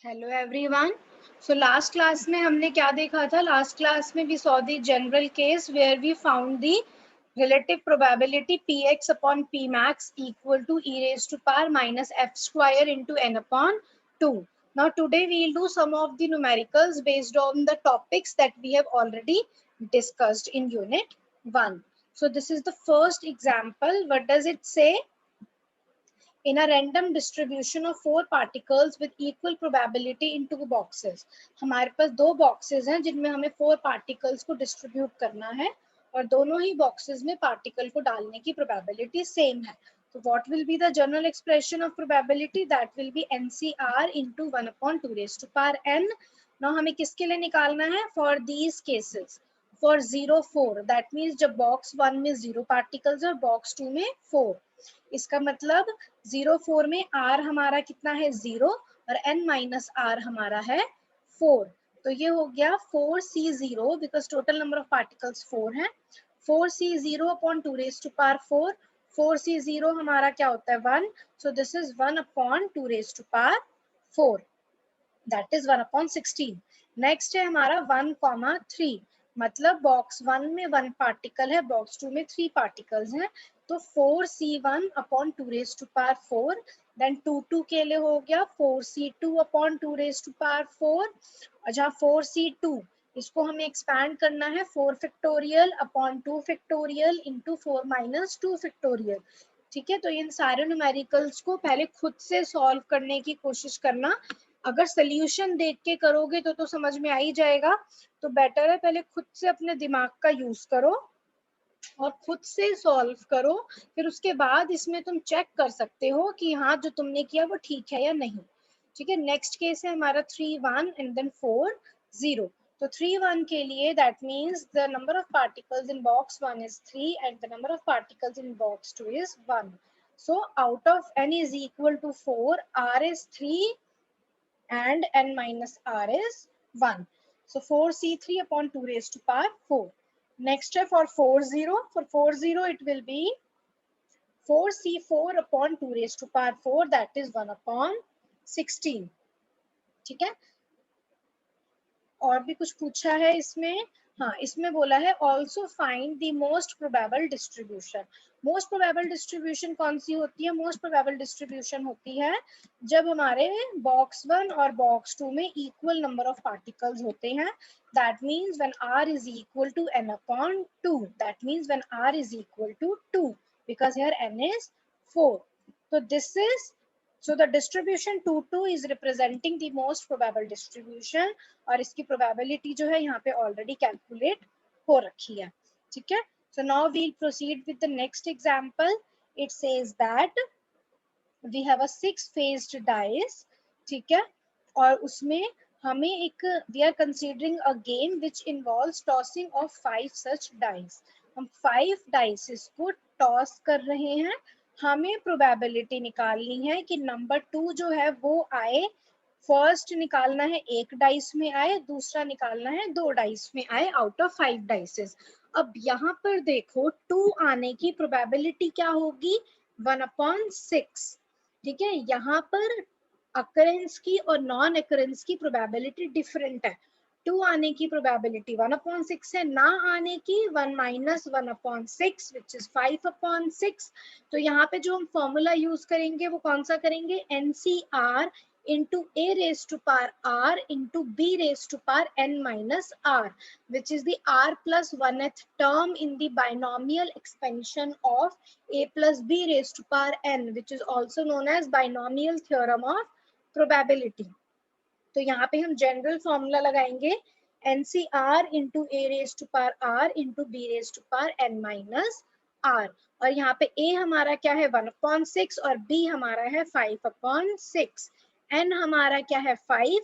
Hello everyone. So last class में हमने क्या देखा था? लास्ट क्लास में we saw the general case where we found the relative probability px upon pmax equal to e raised to power minus f square into n upon 2. Now today we will do some of the numericals based on the topics that we have already discussed in unit 1. So this is the first example. What does it say? In a random distribution of 4 particles with equal probability in 2 boxes. हमारे पास 2 boxes हैं जिनमें हमें 4 particles को distribute करना है और दोनों ही boxes में particle को डालने की probability same है. So what will be the general expression of probability? That will be NCR into 1 upon 2 raised to power n. Now हमें किसके लिए निकालना है? For these cases. For 0 4, that means जब box 1 में 0 particles और box 2 में 4. इसका मतलब 0 4 में r हमारा कितना है? 0 और n माइनस r हमारा है 4. तो ये हो गया 4c0 because total number of particles 4 है. 4c0 upon 2 raised to power 4. 4c0 हमारा क्या होता है? 1. सो this is 1 upon 2 raised to power 4. That is 1 upon 16. Next है हमारा 1,3. मतलब बॉक्स 1 में 1 पार्टिकल है, बॉक्स 2 में 3 पार्टिकल्स हैं. तो 4c1 upon 2 raised to power 4. Then 2 के लिए हो गया 4c2 upon 2 raised to power 4. और जहाँ 4c2 इसको हमें एक्सपैंड करना है 4 factorial upon 2 factorial into 4 minus 2 factorial. ठीक है, तो इन सारे न्यूमेरिकल्स को पहले खुद से सॉल्व करने की कोशिश करना. अगर सोल्यूशन देख के करोगे तो समझ में आ ही जाएगा. तो बेटर है पहले खुद से अपने दिमाग का यूज करो और खुद से सॉल्व करो. फिर उसके बाद इसमें तुम चेक कर सकते हो कि हाँ जो तुमने किया वो ठीक है या नहीं. ठीक है, नेक्स्ट केस है हमारा 3 1 एंड देन 4 0. तो 3 1 के लिए that means the number of particles in box 1 is 3 and the number of particles in box 2 is 1. So out of n is equal to 4, r is 3 and n minus r is 1. So 4c3 upon 2 raised to power 4. Next for 4 0. For 4 0 it will be 4c4 upon 2 raised to power 4, that is 1 upon 16. ठीक है, और भी कुछ पूछा है इसमें? हाँ, इसमें बोला है also find the most probable distribution. Most probable distribution कौन सी होती है? मोस्ट प्रोबेबल डिस्ट्रीब्यूशन होती है जब हमारे बॉक्स 1 और बॉक्स 2 में इक्वल नंबर ऑफ पार्टिकल्स होते हैं. That means when r is equal to n upon 2. That means when r is equal to 2 because here n is 4. So this is, so the distribution 2 2 is representing the most probable distribution. और इसकी probability जो है यहाँ पे already calculate हो रखी है. ठीक है, so now we'll proceed with the next example. It says that we have a 6-phased dice. ठीक है, और उसमें हमें एक we are considering a game which involves tossing of 5 such dice. हम 5 dices को toss कर रहे हैं. हमें probability निकालनी है कि नंबर 2 जो है वो आए. फर्स्ट निकालना है 1 डाइस में आए, दूसरा निकालना है 2 डाइस में आए आउट ऑफ 5 डाइसेस. अब यहाँ पर देखो 2 आने की प्रोबेबिलिटी क्या होगी? 1 अपॉन 6. ठीक है, यहाँ पर अकरेंस की और नॉन अकरेंस की प्रोबेबिलिटी डिफरेंट है. 2 आने की प्रोबेबिलिटी 1 अपॉन 6 है, ना आने की 1 minus 1 upon 6 which is 5 upon 6. तो यहाँ पे जो हम फॉर्मूला यूज करेंगे वो कौन सा करेंगे? NCR into a raised to power r into b raised to power n minus r, which is the r plus 1th term in the binomial expansion of a plus b raised to power n, which is also known as binomial theorem of probability. तो यहाँ पे हम general formula लगाएंगे NCR into a raised to power r into b raised to power n minus r. और यहाँ पे a हमारा क्या है? 1 upon 6 और b हमारा है 5 upon 6. n हमारा क्या है? 5.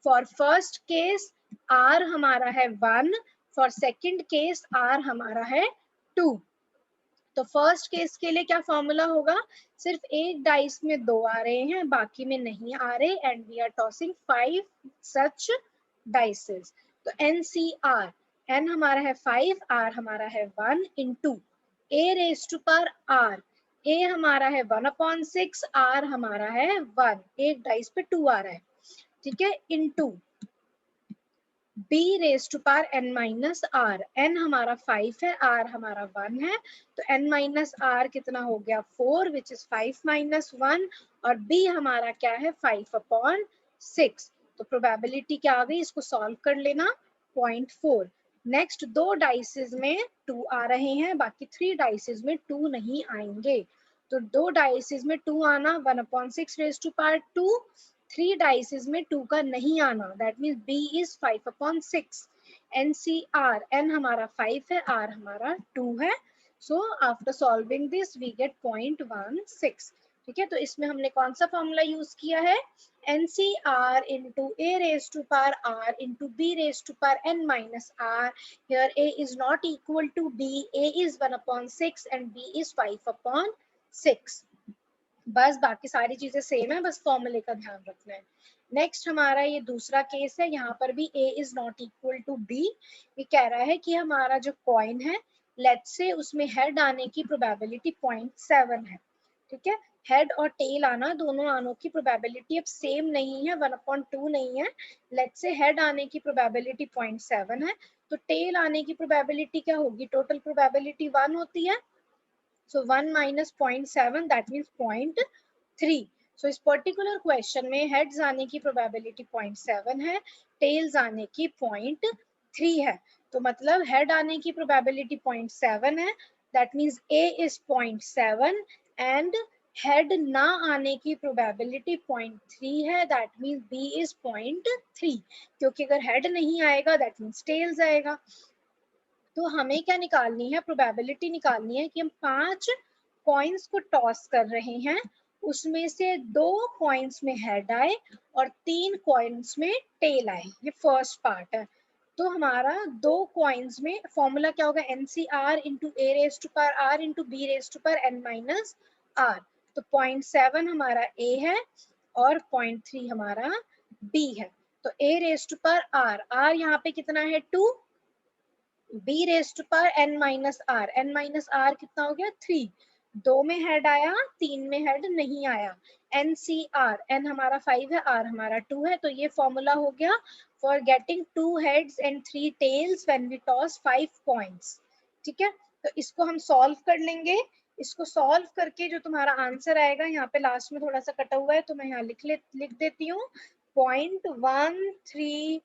फॉर फर्स्ट केस r हमारा है 1. फॉर सेकंड केस r हमारा है 2. तो फर्स्ट केस के लिए क्या फॉर्मूला होगा? सिर्फ एक डाइस में 2 आ रहे हैं, बाकी में नहीं आ रहे. And we are tossing 5 such dices. तो NCR, n हमारा है 5, r हमारा है 1 into a raise to power r. a हमारा है 1 अपॉन 6, r हमारा है 1. एक डाइस पे 2 आ रहा है. ठीक है, into b raise to power n minus R. n हमारा 5 है, r हमारा 1 है, तो n माइनस r कितना हो गया 4 विच इज 5 माइनस 1, और b हमारा क्या है 5/6। तो प्रोबेबिलिटी क्या आ गई, इसको सॉल्व कर लेना 0.4। नेक्स्ट दो डाइसेस में 2 आ रहे हैं, बाकी 3 डाइसेस में 2 नहीं आएंगे। तो दो डाइसेस में 2 आना 1/6 रेज टू पावर 2, 3 डाइसेस में 2 का नहीं आना, that means b is 5/6। NCR n हमारा 5 है, r हमारा 2 है। So after solving this we get 0.16। ठीक है, तो इसमें हमने कौन सा फॉर्मूला यूज किया है, NCR into a raised to power r into b raised to power n minus r. Here a is not equal to b, a is 1/6 and b is 5/6। बस बाकी सारी चीजें सेम है, बस फॉर्मूले का ध्यान रखना है। नेक्स्ट हमारा ये दूसरा केस है, यहाँ पर भी a is not equal to b। ये कह रहा है कि हमारा जो कॉइन है, लेट्स से उसमें हेड आने की प्रोबेबिलिटी 0.7 है। ठीक है, हेड और टेल आना, दोनों आनों की प्रोबेबिलिटी अब सेम नहीं है, 1/2 नहीं है। लेट्स से हेड आने की प्रोबेबिलिटी 0.7 है, तो टेल आने की प्रोबेबिलिटी क्या होगी, टोटल प्रोबेबिलिटी 1 होती है। So 1 minus 0.7 that means 0.3। So इस पर्टिकुलर क्वेश्चन में हेड्स आने की प्रोबेबिलिटी 0.7 है, टेल्स आने की 0.3 है। तो मतलब हेड आने की प्रोबेबिलिटी 0.7 है, that means A is 0.7 and head ना आने की प्रोबेबिलिटी 0.3 है, दैट मीन्स B is 0.3। क्योंकि अगर हेड नहीं आएगा दैट मीन्स टेल्स आएगा। तो हमें क्या निकालनी है, प्रोबेबिलिटी निकालनी है कि हम 5 कॉइन्स को टॉस कर रहे हैं, उसमें से 2 कॉइन्स में हेड आए और 3 कॉइन्स में टेल आए। ये फर्स्ट पार्ट है। तो हमारा 2 कॉइन्स में फॉर्मूला क्या होगा, NCR into A raise to power R into B raise to power n minus R. तो 0.7 हमारा A है और 0.3 हमारा B है। तो A raise to power R यहाँ पे कितना है 2, b raise to power n minus R कितना हो गया 3। 2 में हेड आया, 3 में हेड नहीं आया। NCR n हमारा 5 है, r हमारा 2 है। तो ये फॉर्मूला हो गया for getting 2 heads and 3 tails when we toss 5 coins. ठीक है, तो इसको हम सॉल्व कर लेंगे। इसको सॉल्व करके जो तुम्हारा आंसर आएगा, यहाँ पे लास्ट में थोड़ा सा कटा हुआ है तो मैं यहाँ लिख देती हूँ 0.1323।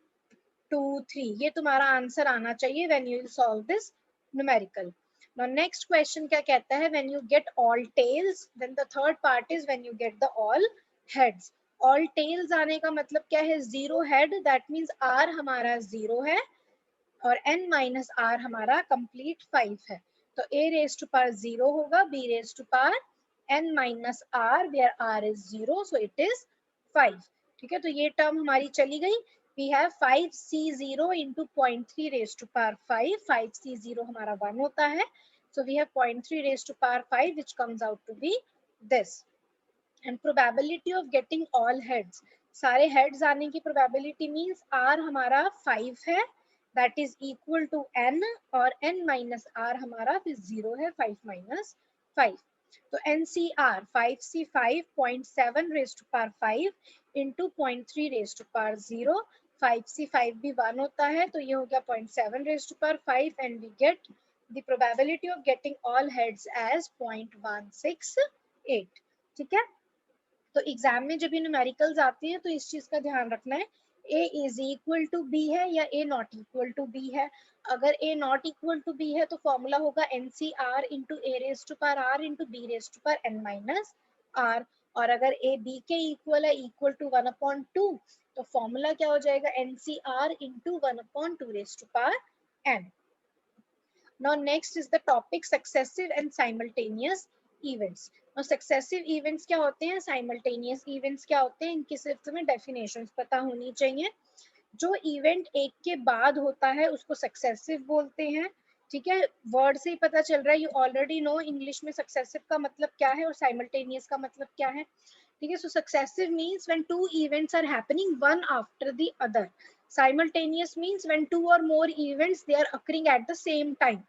ये तुम्हारा आंसर आना चाहिए when you solve this numerical. Now next question क्या कहता है, when you get all tails, then the third part is when you get the all heads. All tails आने का मतलब क्या है, 0 हेड, दैट मीन्स r हमारा 0 है और n माइनस आर हमारा कंप्लीट 5 है। तो a रेज टू पावर 0 होगा, b raise to power n minus R where r is 0, so it is 5। ठीक है, तो ये टर्म हमारी चली गई। We have 5c0 into 0.3 raised to power 5. 5c0 हमारा 1 होता है. So we have 0.3 raised to power 5 which comes out to be this. And probability of getting all heads. सारे heads आने की probability means r हमारा 5 है, that is equal to n, और n minus r हमारा फिर 0 है, 5 minus 5. तो NCR 5c5 0.7 raised to power 5 into 0.3 raised to power 0. 5c5 भी 1 होता है, तो ये हो गया 0.7 raised to power 5 and we get the probability of getting all heads as 0.168. ठीक है, तो एग्जाम में जब ये न्यूमेरिकल्स आती हैं तो इस चीज का ध्यान रखना है, a is equal to b है या a not equal to b है। अगर a not equal to b है तो फॉर्मूला होगा NCR into A raise to power r into B raise to power n minus r। और अगर a b के इक्वल है, इक्वल टू 1/2, तो फॉर्मूला क्या हो जाएगा, NCR into 1/2 raise to power n। Now next is the topic successive and simultaneous events. Now successive events क्या होते हैं, simultaneous events क्या होते हैं, इनकी सिर्फ तुम्हें definitions पता होनी चाहिए। जो इवेंट एक के बाद होता है उसको सक्सेसिव बोलते हैं। ठीक है, वर्ड से ही पता चल रहा है, यू ऑलरेडी नो इंग्लिश में सक्सेसिव का मतलब क्या है और साइमल्टेनियस का मतलब क्या है। ठीक है, so successive means when 2 events are happening one after the other. Simultaneous means when 2 or more events they are occurring at the same time।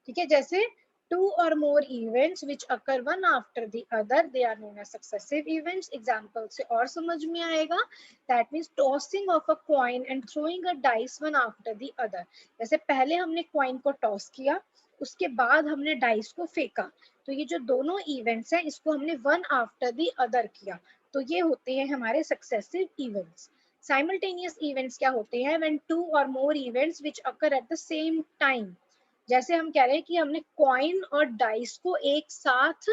ठीक है, जैसे two or more events which occur one after the other, they are known as successive events. Example से और समझ में आएगा. That means tossing of a coin and throwing a dice one after the other. जैसे पहले हमने coin को toss किया, उसके बाद हमने dice को फेंका, तो ये जो दोनों events हैं इसको हमने one after the other किया, तो ये होते हैं हमारे successive events. Simultaneous events क्या होते हैं? When two or more events which occur at the same time. जैसे हम कह रहे हैं कि हमने कॉइन और डाइस को एक साथ,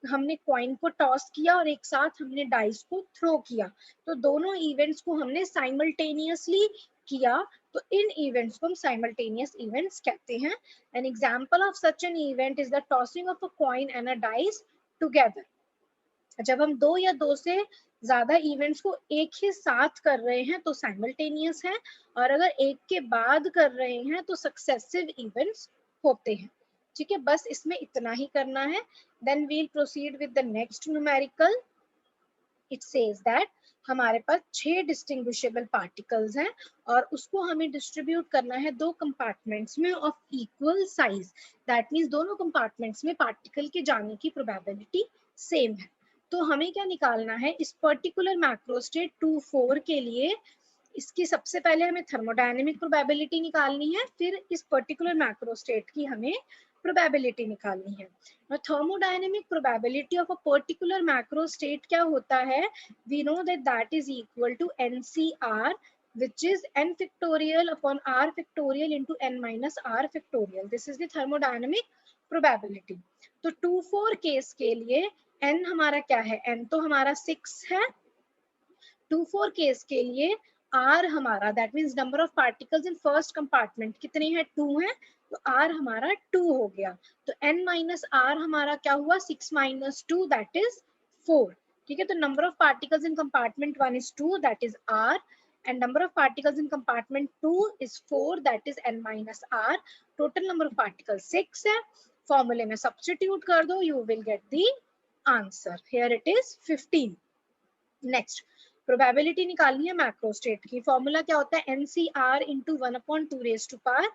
हमने कॉइन को टॉस किया और एक साथ हमने डाइस को थ्रो किया, तो दोनों इवेंट्स को हमने साइमल्टेनियसली किया, तो इन इवेंट्स को हम साइमल्टेनियस इवेंट्स कहते हैं. An example of such an event is the tossing of a coin and a dice together. जब हम दो या दो से ज्यादा इवेंट्स को एक ही साथ कर रहे हैं तो साइमल्टेनियस है, और अगर एक के बाद कर रहे हैं तो सक्सेसिव इवेंट्स होते हैं. ठीक है, बस इसमें इतना ही करना है. Then we'll proceed with the next numerical. It says that हमारे पास 6 डिस्टिंग्विशेबल पार्टिकल्स हैं और उसको हमें डिस्ट्रीब्यूट करना है दो कंपार्टमेंट्स में of equal size. That means दोनों कंपार्टमेंट्स में पार्टिकल के जाने की प्रोबेबिलिटी सेम है. तो हमें क्या निकालना है इस पर्टिकुलर मैक्रोस्टेट 2,4 के लिए. इसकी सबसे पहले हमें थर्मोडायनेमिक प्रोबेबिलिटी निकालनी है, फिर इस पर्टिकुलर मैक्रोस्टेट की हमें प्रोबेबिलिटी निकालनी है. और thermodynamic probability of a particular macrostate क्या होता है? We know that is equal to NCR, which is n factorial upon r factorial into n minus r factorial. This is the thermodynamic probability. तो 2,4 case के लिए n हमारा क्या है? n तो हमारा 6 है. 2,4 केस के लिए r हमारा, that means number of particles in first compartment कितने हैं? 2 है, तो r हमारा 2 हो गया. तो n माइनस r हमारा क्या हुआ? 6 माइनस 2 दैट इज 4. ठीक है, तो number of particles in compartment 1 is 2 that is r, and number of particles in compartment 2 is 4 that is n minus r. total number of particles 6 है. फॉर्मूले में substitute कर दो, you will get the answer. Here it is 15. Next probability निकालनी है macrostate की. Formula क्या होता है? NCR into 1/2 raised to power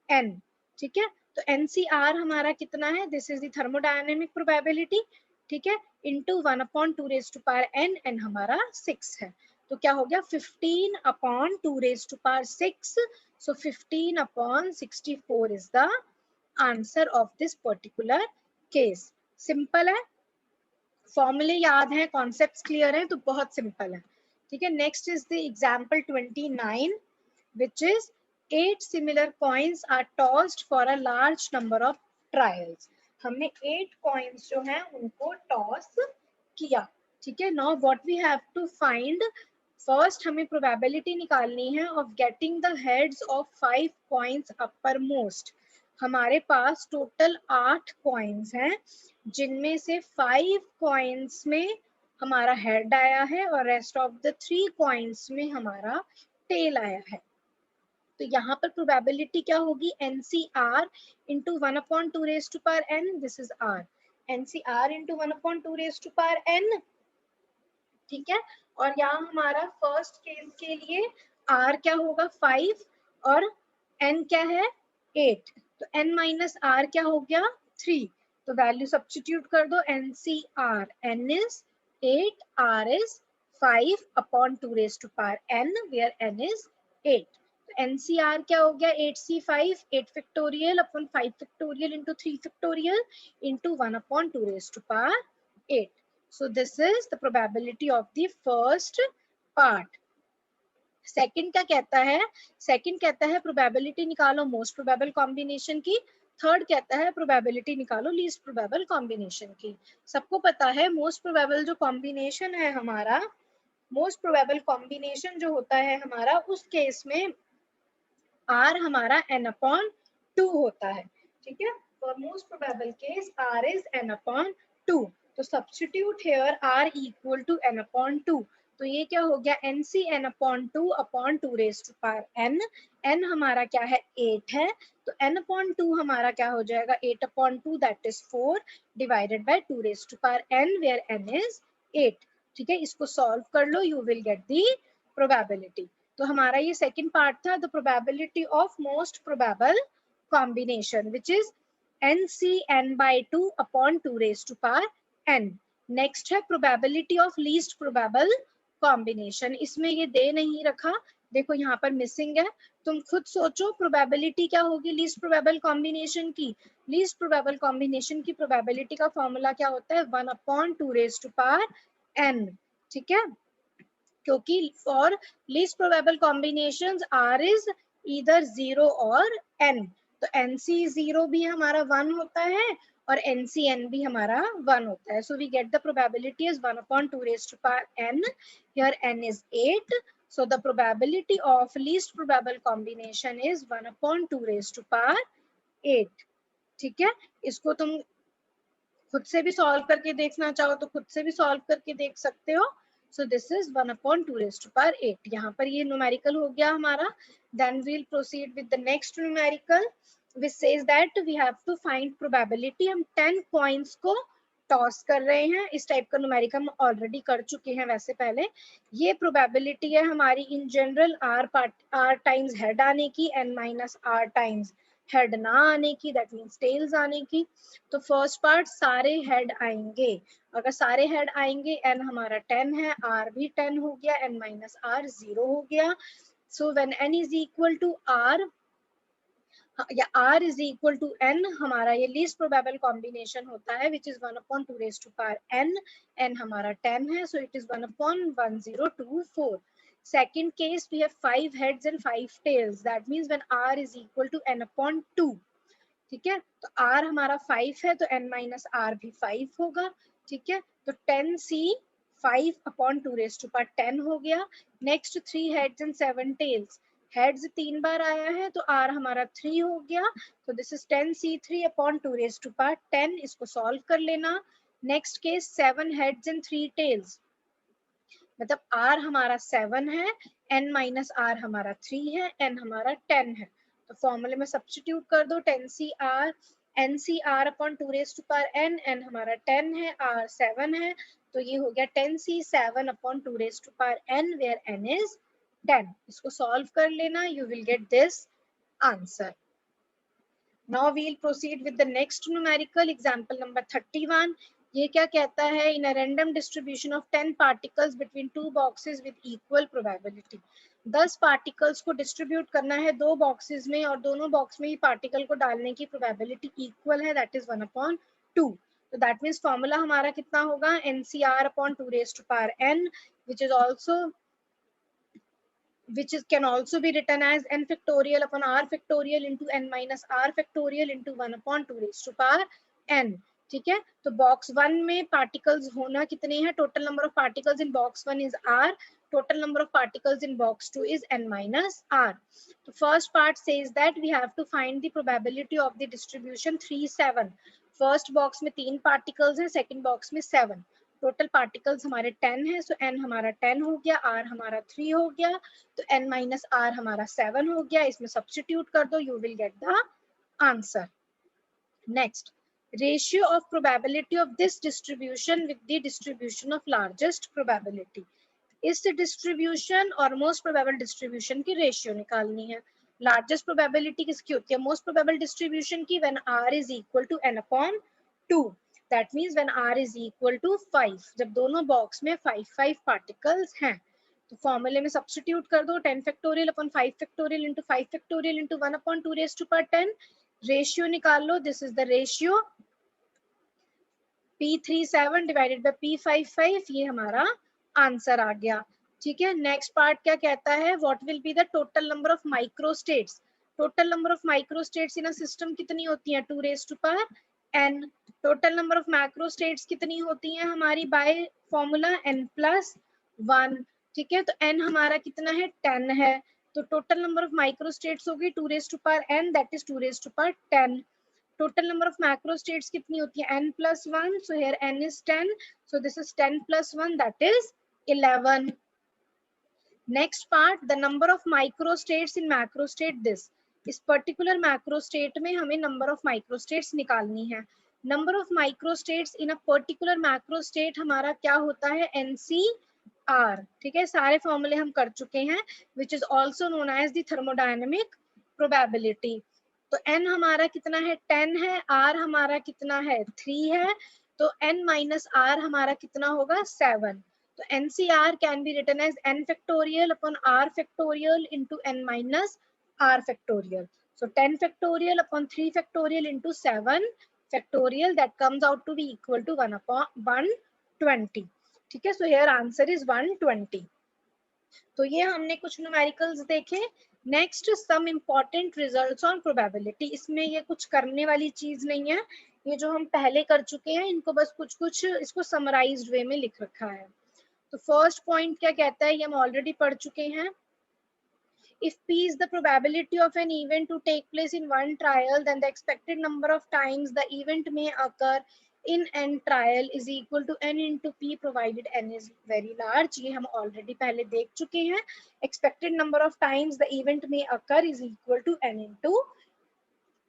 n. ठीक है, तो NCR हमारा कितना है? This is the thermodynamic probability. ठीक है, into 1/2 raised to power n, n हमारा 6 है. तो क्या हो गया? 15/2 raised to power 6. So 15/64 is the answer of this particular case. Simple है, फॉर्मूले याद है, कॉन्सेप्ट्स क्लियर हैं, तो बहुत सिंपल है. ठीक है, next is the example 29 which is 8 similar coins are tossed for a large number of trials. हमने 8 कॉइंस जो हैं उनको टॉस किया. ठीक है, now what we have to find, first हमें प्रोबेबिलिटी निकालनी है of getting the heads of 5 coins upper most. हमारे पास टोटल 8 कॉइंस हैं जिनमें से 5 कॉइंस में हमारा हेड आया है और रेस्ट ऑफ द 3 कॉइंस में हमारा टेल आया है. तो यहाँ पर प्रोबेबिलिटी क्या होगी? NCR into 1/2 raised to power n. This is R. NCR into 1/2 raised to power n. ठीक है, और यहाँ हमारा फर्स्ट केस के लिए R क्या होगा? 5 और n क्या है? 8. तो n माइनस r क्या हो गया? 3. तो वैल्यू सब्स्टिट्यूट कर दो. NCR, n is 8, r is 5/2 raised to power n, where n is 8. तो NCR क्या हो गया? 8C5, 8 factorial upon 5 factorial into 3 factorial into 1/2 raised to power 8. So this is the probability of the first part. Second क्या कहता है? Second कहता है probability निकालो मोस्ट प्रोबेबल कॉम्बिनेशन की. थर्ड कहता है प्रोबेबिलिटी निकालो लीस्ट प्रोबेबल कॉम्बिनेशन की. सबको पता है मोस्ट प्रोबेबल जो कॉम्बिनेशन है हमारा, मोस्ट प्रोबेबल कॉम्बिनेशन जो होता है हमारा, उस केस में r हमारा n/2 होता है. ठीक है, for most probable case r is n/2. तो substitute here r equal to n/2. तो ये क्या हो गया? NC n/2/2 raised to power n. n हमारा क्या है? 8 है, तो n/2 हमारा क्या हो जाएगा? 8/2 that is 4 divided by 2 raised to power n, where n is 8. ठीक है, इसको सॉल्व कर लो, you will get the probability. तो हमारा ये सेकंड पार्ट था, the probability of most probable combination, which is NCN/2/2 n। Next है probability of least probable combination. इसमें ये दे नहीं रखा, देखो यहाँ पर मिसिंग है। तुम खुद सोचो प्रोबेबिलिटी क्या होगी लीस्ट प्रोबेबल कॉम्बिनेशन की। लीस्ट प्रोबेबल कॉम्बिनेशन की प्रोबेबिलिटी का फॉर्मूला क्या होता है, 1/2n। ठीक है, क्योंकि for least probable combinations r is either 0 और n, तो nc 0 भी हमारा 1 होता है और ncn भी हमारा 1 होता है। So we get the probability is 1/2n। Here n is 8, so the probability of least probable combination is 1/2n। ठीक है, इसको तुम खुद से भी सॉल्व करके देखना चाहो तो खुद से भी सॉल्व करके देख सकते हो। So this is 1/2n। यहाँ पर ये न्यूमेरिकल हो गया हमारा। Then we'll proceed with the next numerical which says that we have to find probability। हम 10 कॉइन्स को टॉस कर रहे हैं। इस टाइप का न्यूमेरिकल हम ऑलरेडी कर चुके हैं वैसे पहले। ये प्रोबेबिलिटी है हमारी in general r times head आने की, n-r टाइम्स हेड ना आने की, दैट मीन्स टेल्स आने की। तो फर्स्ट पार्ट सारे हेड आएंगे। अगर सारे हेड आएंगे, n हमारा 10 है, r भी 10 हो गया, n-r 0 हो गया। So when n is equal to r या r is equal to n, हमारा ये लीस्ट प्रोबेबल कॉम्बिनेशन होता है विच इज 1/2n। n हमारा 10 है, सो it is 1/1024। Second case, we have 5 heads and 5 tails. That means when r is equal to n/2। ठीक है, तो r हमारा 5 है तो n-r भी 5 होगा। ठीक है, तो 10c 5/2n हो गया। Next 3 heads and 7 tails। Heads 3 बार आया है तो r हमारा 3 हो गया, तो दिस इज 10c 3/2n। इसको सॉल्व कर लेना। Next case 7 heads and 3 tails, मतलब r हमारा 7 है, n-r हमारा 3 है, n हमारा 10 है। तो फॉर्मूले में सब्स्टिट्यूट कर दो, 10cr NCR/2n, n हमारा 10 है, r 7 है, तो ये हो गया 10c 7/2n where n is 10। इसको सॉल्व कर लेना, you will get this answer। Now we'll proceed with the next numerical, example number 31। ये क्या कहता है, in a random distribution of 10 particles between two boxes with equal probability। 10 particles को distribute करना है 2 बॉक्सेस में और दोनों बॉक्स में ही पार्टिकल को डालने की प्रोबेबिलिटी इक्वल है, दैट इज 1/2। तो दैट मीन्स फॉर्मूला हमारा कितना होगा, NCR/2n which is also can also be written as n factorial upon r factorial into n-r factorial into 1/2n। ठीक है, तो बॉक्स 1 में पार्टिकल्स होना कितने हैं, total number of particles in box 1 is r, total number of particles in box 2 is n-r। तो first part says that we have to find the probability of the distribution 3 7। First box में 3 particles हैं, second box में 7। Total particles हमारे 10 है, सो n हमारा 10 हो गया, r हमारा 3 हो गया, तो n-r हमारा 7 हो गया। इसमें सब्स्टिट्यूट कर दो, you will get the answer. Next, ratio of probability of this distribution with the distribution of largest probability. इस डिस्ट्रीब्यूशन और मोस्ट प्रोबेबल डिस्ट्रीब्यूशन की रेशियो निकालनी है। लार्जेस्ट प्रोबेबिलिटी किसकी होती है, मोस्ट प्रोबेबल डिस्ट्रीब्यूशन की, when r is equal to n/2। That means when r is equal to 5, जब दोनों बॉक्स में 5 पार्टिकल्स हैं। तो फॉर्मूले में सब्स्टिट्यूट कर दो, 10 factorial upon 5 factorial into 5 factorial into 1/2n। Ratio निकाल लो, this is the ratio P37 divided by P55, ये हमारा आंसर आ गया। ठीक है, नेक्स्ट पार्ट क्या कहता है, what will be the total number of microstates. Total number of microstates in a system कितनी होती है, 2n। Total number of macrostates कितनी होती है हमारी बाय फॉर्मूला n+1। ठीक है, तो n हमारा कितना है, 10 है, तो टोटल नंबर ऑफ माइक्रोस्टेट्स होगी 2n, that is 210। Total number of macrostates कितनी होती है, n+1, so here n is 10, so this is 10+1, that is 11। Next part, the number of microstates in macrostate this. इस पर्टिकुलर मैक्रोस्टेट में हमें number of microstates निकालनी है। Number of microstates in a particular macrostate हमारा क्या होता है, NCR। ठीक है, सारे फॉर्मूले हम कर चुके हैं, which is also known as the thermodynamic probability. तो n हमारा कितना है 10 है, r हमारा कितना है 3 है, तो n माइनस r हमारा कितना होगा 7. तो NCR can be written as n factorial upon r factorial into n minus r factorial. So 10 factorial upon 3 factorial into 7 factorial, that comes out to be equal to 1 upon 120. ठीक है, so here answer is 120. तो ये हमने कुछ numericals देखे. Next some important results on probability. इसमें ये कुछ करने वाली चीज नहीं है, ये जो हम पहले कर चुके हैं इनको बस कुछ कुछ इसको समराइज्ड वे में लिख रखा है. तो फर्स्ट पॉइंट क्या कहता है, ये हम ऑलरेडी पढ़ चुके हैं. If P is the probability of an event to take place in one trial, then the expected number of times the event may occur in n trial is equal to n into P provided n is very large. ये हम already पहले देख चुके हैं. Expected number of times the event may occur is equal to n into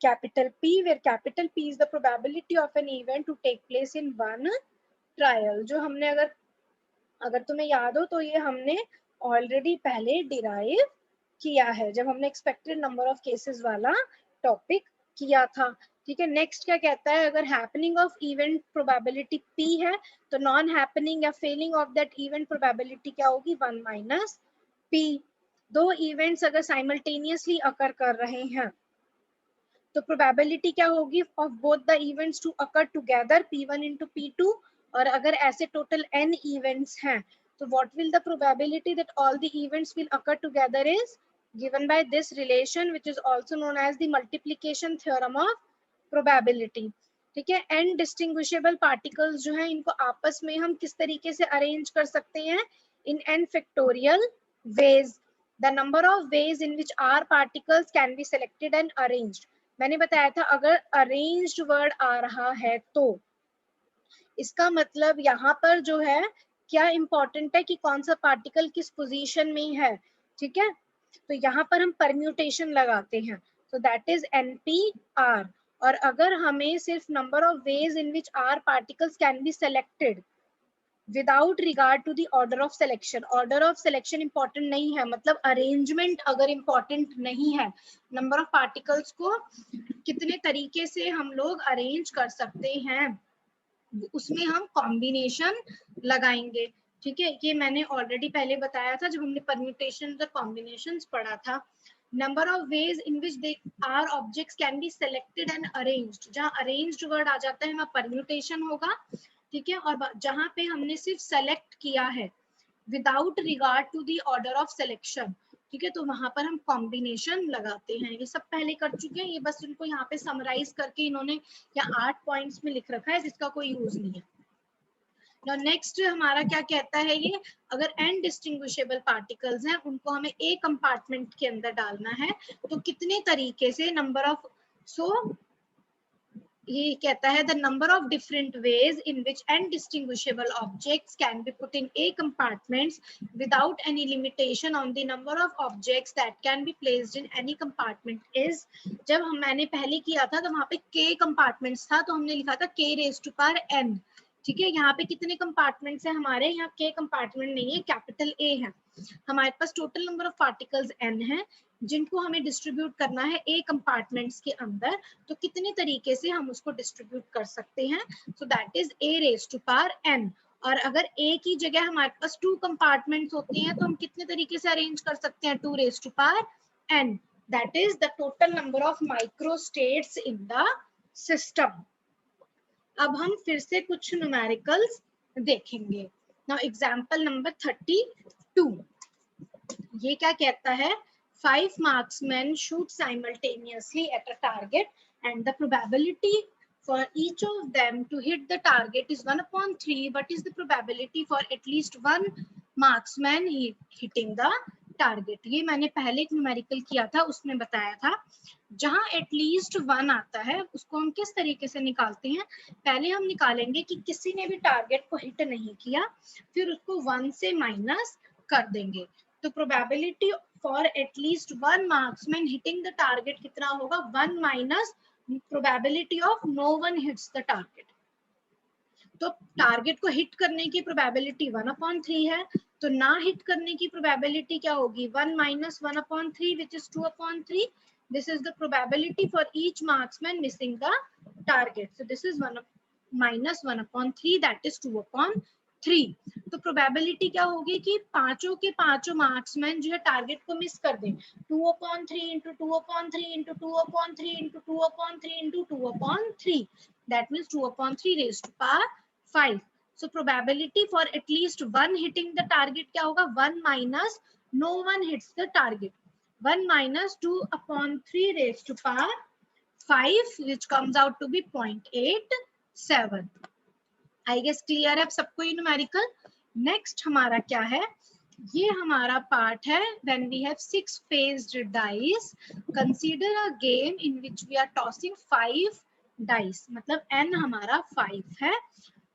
capital P, where capital P is the probability of an event to take place in one trial. जो हमने अगर तुम्हें याद हो तो ये हमने ऑलरेडी पहले डिराइव किया है जब हमने एक्सपेक्टेड नंबर ऑफ केसेस वाला टॉपिक किया था. ठीक है, नेक्स्ट क्या कहता है, अगर happening of event probability P है तो नॉन हैपनिंग या failing of that event probability क्या होगी 1 माइनस P. दो इवेंट्स अगर साइमल्टेनियसली अकर कर रहे हैं तो प्रोबेबिलिटी क्या होगी of both the events to occur together P1 into P2. और अगर ऐसे टोटल n इवेंट्स हैं तो what will the probability that all the events will occur together is given by this relation, which is also known as the multiplication theorem of probability. ठीक है, n distinguishable particles जो है इनको आपस में हम किस तरीके से अरेंज कर सकते हैं in n factorial ways. The number of ways in which r particles can be selected and arranged. मैंने बताया था अगर arranged word आ रहा है तो इसका मतलब यहाँ पर जो है क्या इंपॉर्टेंट है कि कौन सा पार्टिकल किस पोजीशन में है. ठीक है, तो यहाँ पर हम परम्यूटेशन लगाते हैं, so that is NPR. और अगर हमें सिर्फ number of ways in which are particles can be selected without regard to the order of selection. Order of selection important नहीं है, मतलब अरेंजमेंट अगर इंपॉर्टेंट नहीं है, नंबर ऑफ पार्टिकल्स को कितने तरीके से हम लोग अरेंज कर सकते हैं उसमें हम कॉम्बिनेशन लगाएंगे. ठीक है, ये मैंने ऑलरेडी पहले बताया था जब हमने परम्यूटेशन और कॉम्बिनेशंस पढ़ा था. Number of ways in which they are objects can be selected and arranged. जहाँ अरेंज्ड वर्ड आ जाता है वहाँ परम्यूटेशन होगा. ठीक है, और जहाँ पे हमने सिर्फ सेलेक्ट किया है without regard to the order of selection, ठीक है, तो वहां पर हम कॉम्बिनेशन लगाते हैं. ये सब पहले कर चुके हैं, ये बस इनको यहाँ पे समराइज करके इन्होंने यहाँ 8 पॉइंट्स में लिख रखा है जिसका कोई यूज नहीं है. नेक्स्ट हमारा क्या कहता है, ये अगर n डिस्टिंग्विशेबल पार्टिकल्स हैं उनको हमें a कंपार्टमेंट के अंदर डालना है तो कितने तरीके से नंबर ऑफ ये कहता है the number of different ways in which n distinguishable objects can be put in a compartments without any limitation on the number of objects that can be placed in any compartment is. जब मैंने पहले किया था तो वहाँ पे k compartments था तो हमने लिखा था k raised to power n. ठीक है, यहाँ पे कितने कंपार्टमेंट्स हैं हमारे, यहाँ k कंपार्टमेंट नहीं है, कैपिटल A है. हमारे पास total number of particles n है जिनको हमें डिस्ट्रीब्यूट करना है a कंपार्टमेंट्स के अंदर. तो कितने तरीके से हम उसको डिस्ट्रीब्यूट कर सकते हैं, so that is a raise to power n. और अगर a की जगह हमारे पास 2 कंपार्टमेंट्स होते हैं तो हम कितने तरीके से अरेंज कर सकते हैं 2 raise to power n. That is the total number of micro states in the system. अब हम फिर से कुछ न्यूमेरिकल्स देखेंगे. Now example number 32. ये क्या कहता है, 5 marksmen shoot simultaneously at a target and the probability for each of them to hit the target is 1/3. What is the probability for at least one marksman hitting the target? ये मैंने पहले एक numerical किया था उसमें बताया था. जहां एटलीस्ट 1 आता है उसको हम किस तरीके से निकालते हैं, पहले हम निकालेंगे कि किसी ने भी टारगेट को हिट नहीं किया, फिर उसको 1 से माइनस कर देंगे. तो probability for at least 1 marksman hitting the target कितना होगा, 1 minus probability of no one hits the target. तो टारगेट को हिट करने की प्रोबेबिलिटी 1/3 है, तो ना हिट करने की प्रोबेबिलिटी क्या होगी 1 minus 1/3 which is 2/3. This is the probability for each marksman missing the target. So this is minus 1/3, that is 2/3. तो प्रोबेबिलिटी क्या होगी कि पांचों के पांचों मार्क्समैन जो है टारगेट को मिस कर दें. 2/3 into 2/3 into 2/3 into 2/3 into 2/3. That means 2/3 raised to power 5. So probability for at least one hitting the target क्या होगा? 1 minus no one hits the target. 1 minus 2/3 raised to power 5, which comes out to be 0.87. I guess clear है अब सबको ये numerical. Next हमारा क्या है? ये हमारा पार्ट है when we have 6 phased dice. Consider a game in which we are tossing 5 dice, मतलब n हमारा 5 है.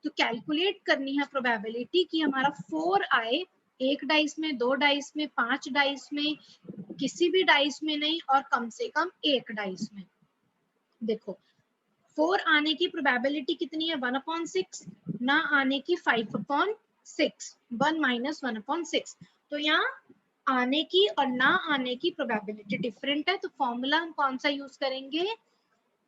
तो कैलकुलेट करनी है प्रोबेबिलिटी कि हमारा 4 आए, एक डाइस में, 2 डाइस में, 5 डाइस में, किसी भी डाइस में नहीं, और कम से कम एक डाइस में. देखो 4 आने की प्रोबेबिलिटी कितनी है? 1/6. ना आने की 5/6. 1 minus 1/6. तो यहाँ आने की और ना आने की प्रोबेबिलिटी डिफरेंट है. तो फॉर्मूला हम कौन सा यूज करेंगे?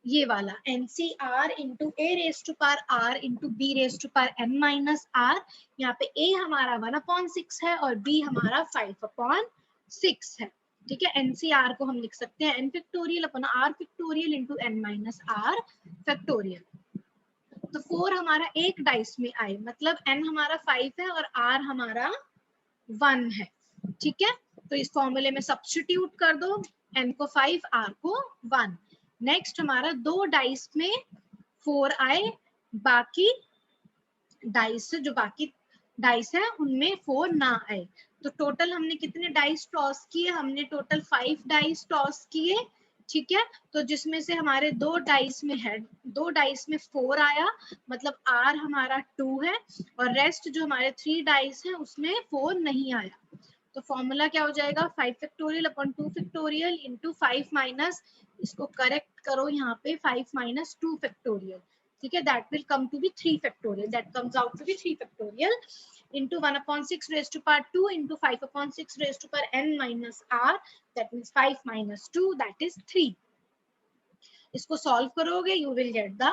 ये वाला, NCR into A raised to power R into B raised to power n minus R. यहाँ पे A हमारा 1/6 है और B हमारा 5/6 है. ठीक है, NCR को हम लिख सकते हैं n factorial upon R factorial into n minus R factorial. तो 4 हमारा एक डाइस में आए, मतलब n हमारा 5 है और R हमारा 1 है. ठीक है, तो इस फॉर्मूले में सब्स्टिट्यूट कर दो, n को 5, R को 1. नेक्स्ट हमारा 2 डाइस में 4 आए, बाकी डाइस जो बाकी डाइस है उनमें 4 ना आए. तो टोटल हमने कितने डाइस टॉस किए? हमने टोटल 5 डाइस टॉस किए. ठीक है, तो जिसमें से हमारे 2 डाइस में है, 2 डाइस में 4 आया, मतलब R हमारा 2 है, और रेस्ट जो हमारे 3 डाइस है उसमें 4 नहीं आया. तो फॉर्मूला क्या हो जाएगा? 5 factorial upon 2 factorial into 5 minus, इसको करेक्ट करो यहाँ पे, 5 माइनस 2 फैक्टोरियल. ठीक है, that will come to be 3 factorial. That comes out to be 3 factorial into 1/6 raised to power 2 into 5/6 raised to power n minus r. That means 5 minus 2, that is 3. इसको solve करोगे, you will get the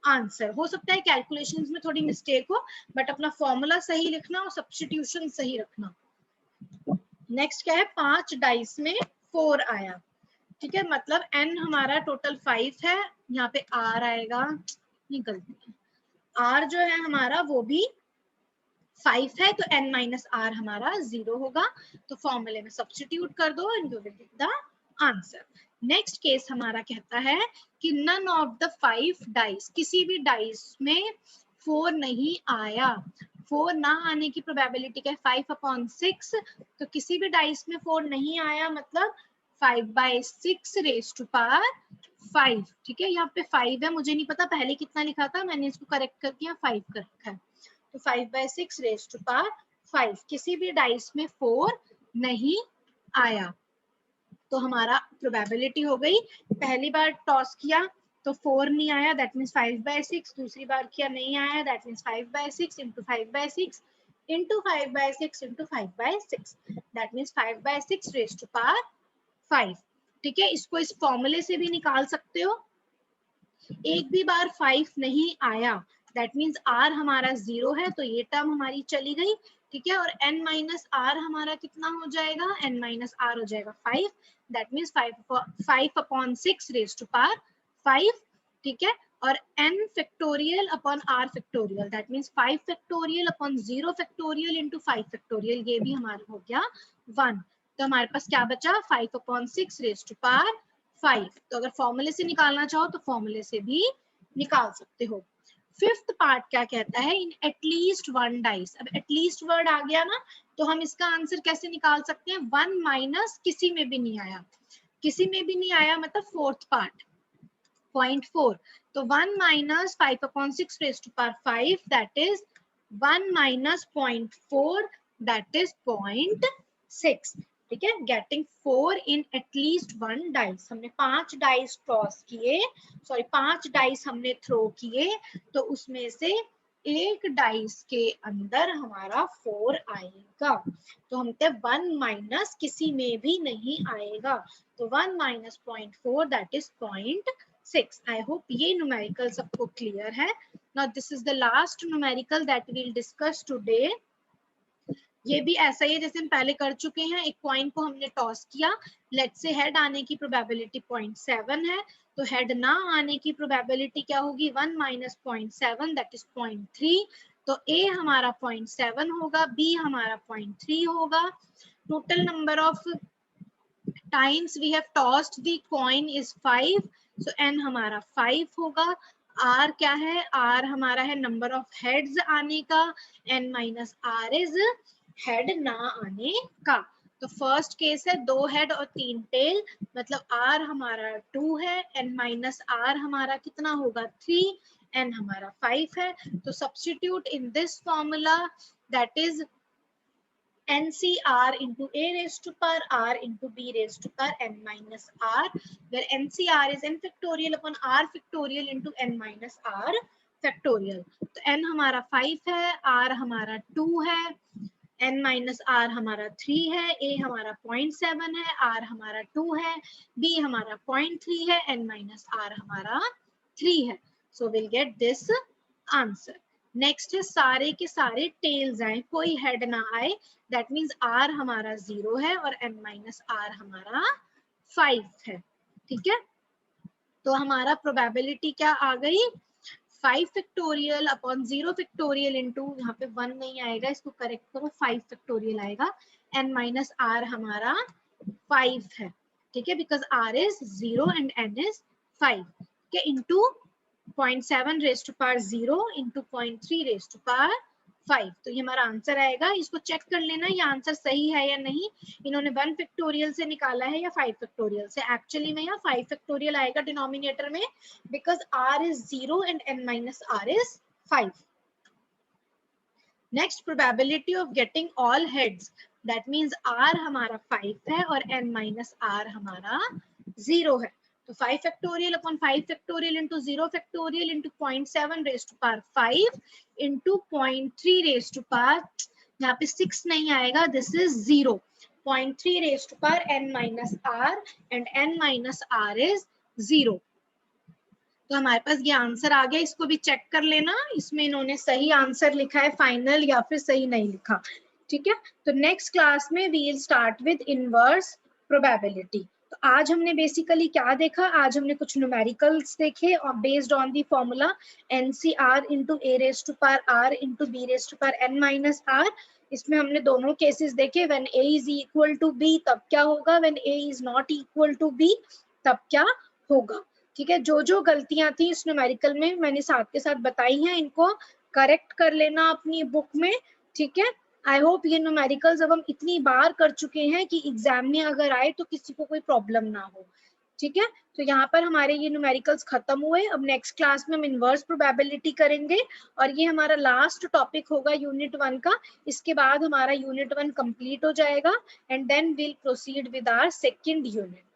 answer. हो सकता है calculations में थोड़ी mistake हो, but अपना formula सही लिखना और सब्स्टिट्यूशन सही रखना. नेक्स्ट क्या है? 5 डाइस में 4 आया. ठीक है, मतलब n हमारा टोटल 5 है, यहाँ पे r आएगा, ये गलती है, r जो है हमारा वो भी 5 है, तो n माइनस r हमारा 0 होगा. तो फॉर्मूले में सब्स्टिट्यूट कर दो and you will get the answer. Next case हमारा कहता है कि नन ऑफ द 5 डाइस, किसी भी डाइस में 4 नहीं आया. 4 ना आने की प्रोबेबिलिटी क्या है? 5/6. तो किसी भी डाइस में 4 नहीं आया, मतलब 5/6 रेज़ टू पावर 5. ठीक है, यहाँ पे 5 है, मुझे नहीं पता पहले कितना लिखा था, मैंने इसको करेक्ट करके यहाँ 5 कर रखा है. तो 5/6 रेज़ टू पावर 5. किसी भी डाइस में 4 नहीं आया. तो हमारा प्रोबेबिलिटी हो गई, पहली बार टॉस किया तो 4 नहीं आया, दैट मीन्स 5/6. दूसरी बार किया नहीं आया, that means 5/6 into 5/6 into 5/6 into 5/6, that means 5/6 raise to power 5. ठीक है, इसको इस फॉर्मूले से भी निकाल सकते हो. एक भी बार 5 नहीं आया, दैट मीन्स r हमारा 0 है, तो ये टर्म हमारी चली गई. ठीक है, और n माइनस r हमारा कितना हो जाएगा? n माइनस r हो जाएगा 5. That means 5/6 raise to power 5. ठीक है, और n factorial upon r factorial, that means 5 factorial upon 0 factorial into 5 factorial, ये भी हमारा हो गया 1. तो हमारे पास क्या बचा? 5/6 रेज़ टू पावर 5. तो अगर फॉर्मूले से निकालना चाहो तो फॉर्मूले से भी निकाल सकते हो. फिफ्थ पार्ट क्या कहता है? In at least 1 dice. अब एटलीस्ट वर्ड आ गया ना, तो हम इसका आंसर कैसे निकाल सकते हैं? 1 माइनस किसी में भी नहीं आया. किसी में भी नहीं आया मतलब फोर्थ पार्ट 0.4. तो 1 minus 5/6 raise to power 5, that is 1 minus 0.4, that is 0.6. ठीक है, गेटिंग 4 इन एटलीस्ट 1 डाइस. हमने 5 डाइस टॉस किए, सॉरी 5 डाइस हमने थ्रो किए, तो उसमें से एक डाइस के अंदर हमारा 4 आएगा। तो हम कहते 1 माइनस किसी में भी नहीं आएगा, तो 1 minus 0.4 that is 0.6। I hope ये न्यूमेरिकल सबको क्लियर है। Now this is the last numerical that we'll discuss today. ये भी ऐसा ही है जैसे हम पहले कर चुके हैं। एक कॉइन को हमने टॉस किया, लेट्स से हेड आने की प्रोबेबिलिटी 0.7 है, तो हेड ना आने की प्रोबेबिलिटी क्या होगी 1 माइनस 0.7 दैट इज 0.3। तो ए हमारा 0.7 होगा, बी हमारा 0.3 होगा। Total number of times we have tossed the coin is 5, so n हमारा 5 होगा। आर क्या है, आर हमारा है नंबर ऑफ हेड्स आने का, n minus r is head ना आने का। तो फर्स्ट केस है 2 हेड और 3 टेल, मतलब आर हमारा 2 है, एन माइनस आर हमारा कितना होगा 3, एन हमारा 5 है। तो substitute in this formula that is NCR into a raised to power r into b raised to power n minus r, where NCR is n factorial upon r factorial into n minus r factorial। तो n हमारा 5 है, r हमारा 2 है, n minus r हमारा 3 है, a हमारा 0.7 है, r हमारा 2 है, b हमारा 0.3 है, n माइनस r हमारा 3 है। So will get this answer. Next है सारे के सारे टेल्स आए, कोई हेड ना आए, दैट मीन्स r हमारा 0 है और n माइनस r हमारा 5 है। ठीक है, तो हमारा प्रोबेबिलिटी क्या आ गई 5 फैक्टोरियल अपॉन 0 फैक्टोरियल इंटू, यहाँ पे 1 नहीं आएगा, इसको करेक्ट करो, 5 फैक्टोरियल आएगा, n माइनस r हमारा 5 है। ठीक है, because r is 0 and n is 5 के into 0.7 raise to power 0 into 0.3 raise to power 5। तो ये हमारा आंसर आएगा। इसको चेक कर लेना ये आंसर सही है या नहीं, इन्होंने 1 फैक्टोरियल से निकाला है या 5 फैक्टोरियल से। एक्चुअली में यहाँ 5 फैक्टोरियल आएगा डिनोमिनेटर में, because r is 0 and n minus r is 5। Next probability of getting all heads, that means r हमारा 5 है और n माइनस r हमारा 0 है। तो 5 factorial upon 5 factorial into 0 factorial into 0.7 raise to power 5 into 0.3 raise to power, यहाँ पे 6 नहीं आएगा, this is 0, 0.3 raise to power n minus r and n minus r is 0। तो हमारे पास ये आंसर आ गया। इसको भी चेक कर लेना, इसमें इन्होंने सही आंसर लिखा है फाइनल या फिर सही नहीं लिखा। ठीक है, तो नेक्स्ट क्लास में we will start with inverse probability. तो आज हमने बेसिकली क्या देखा, आज हमने कुछ न्यूमेरिकल्स देखे और based on the formula NCR into A raise to power r into B raise to power n minus r। इसमें हमने दोनों केसेस देखे, when a is equal to b तब क्या होगा, when a is not equal to b तब क्या होगा। ठीक है, जो जो गलतियां थी इस न्यूमेरिकल में मैंने साथ के साथ बताई हैं, इनको करेक्ट कर लेना अपनी बुक में। ठीक है, आई होप ये न्यूमेरिकल्स अब हम इतनी बार कर चुके हैं कि एग्जाम में अगर आए तो किसी को कोई प्रॉब्लम ना हो। ठीक है, तो यहाँ पर हमारे ये न्यूमेरिकल्स खत्म हुए। अब नेक्स्ट क्लास में हम इनवर्स प्रोबेबिलिटी करेंगे और ये हमारा लास्ट टॉपिक होगा यूनिट 1 का। इसके बाद हमारा यूनिट 1 कंप्लीट हो जाएगा and then we'll proceed with our second unit.